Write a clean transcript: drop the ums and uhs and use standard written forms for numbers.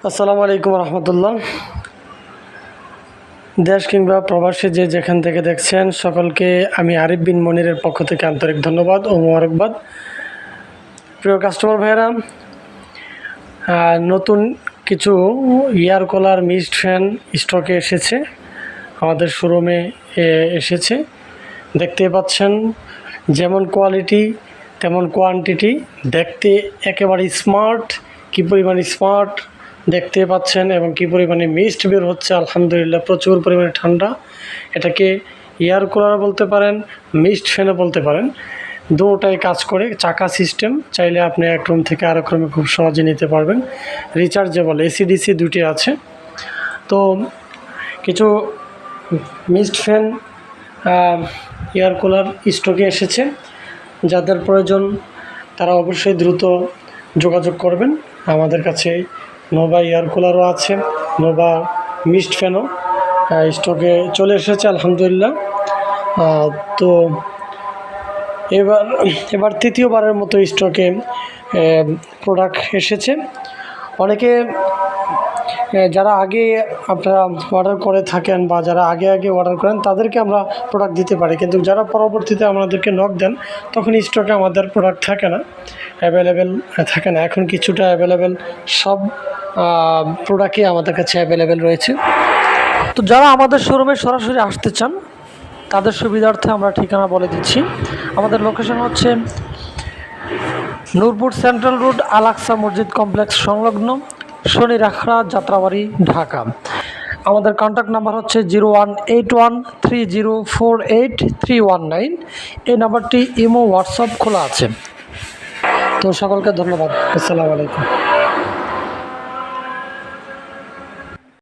আসসালামু আলাইকুম রহমতুল্লাহ। দেশ কিংবা প্রবাসী যে যেখান থেকে দেখছেন সকলকে আমি আরিফ বিন মনিরের পক্ষ থেকে আন্তরিক ধন্যবাদ ও মোবারকবাদ। প্রিয় কাস্টমার ভাইয়েরা, নতুন কিছু এয়ার কুলার মিস্ট ফ্যান স্টকে এসেছে, আমাদের শোরুমে এসেছে। দেখতে পাচ্ছেন যেমন কোয়ালিটি তেমন কোয়ান্টিটি, দেখতে একেবারে স্মার্ট, কী পরিমাণে স্মার্ট দেখতে পাচ্ছেন এবং কী পরিমাণে মিস্ট বের হচ্ছে। আলহামদুলিল্লাহ, প্রচুর পরিমাণে ঠান্ডা। এটাকে এয়ার কুলার বলতে পারেন, মিস্ট ফ্যানও বলতে পারেন, দুটোটাই কাজ করে। চাকা সিস্টেম, চাইলে আপনি এক রুম থেকে আরেক রুমে খুব সহজে নিতে পারবেন। রিচার্জেবল এসিডিসি দুটি আছে। তো কিছু মিস্ট ফ্যান এয়ার কুলার স্টকে এসেছে, যাদের প্রয়োজন তারা অবশ্যই দ্রুত যোগাযোগ করবেন। আমাদের কাছে নোভা এয়ার কুলারও আছে, নোভা মিস্ট ফ্যানও স্টকে চলে এসেছে আলহামদুলিল্লাহ। তো এবার তৃতীয়বারের মতো স্টকে প্রোডাক্ট এসেছে। অনেকে যারা আগে আপনারা অর্ডার করে থাকেন বা যারা আগে অর্ডার করেন তাদেরকে আমরা প্রোডাক্ট দিতে পারি, কিন্তু যারা পরবর্তীতে আমাদেরকে নক দেন তখন স্টকে আমাদের প্রোডাক্ট থাকে না, অ্যাভেলেবেল থাকে না। এখন কিছুটা অ্যাভেলেবেল, সব প্রোডাক্টই আমাদের কাছে অ্যাভেলেবেল রয়েছে। তো যারা আমাদের শোরুমে সরাসরি আসতে চান তাদের সুবিধার্থে আমরা ঠিকানা বলে দিচ্ছি। আমাদের লোকেশন হচ্ছে নূরপুর সেন্ট্রাল রোড, আল আকসা মসজিদ কমপ্লেক্স সংলগ্ন, শনি রাখড়া, যাত্রাবাড়ি, ঢাকা। আমাদের কন্ট্যাক্ট নাম্বার হচ্ছে 018130483119। এই নাম্বারটি ইমো হোয়াটসঅ্যাপ খোলা আছে। তো সকলকে ধন্যবাদ। আসসালামু আলাইকুম।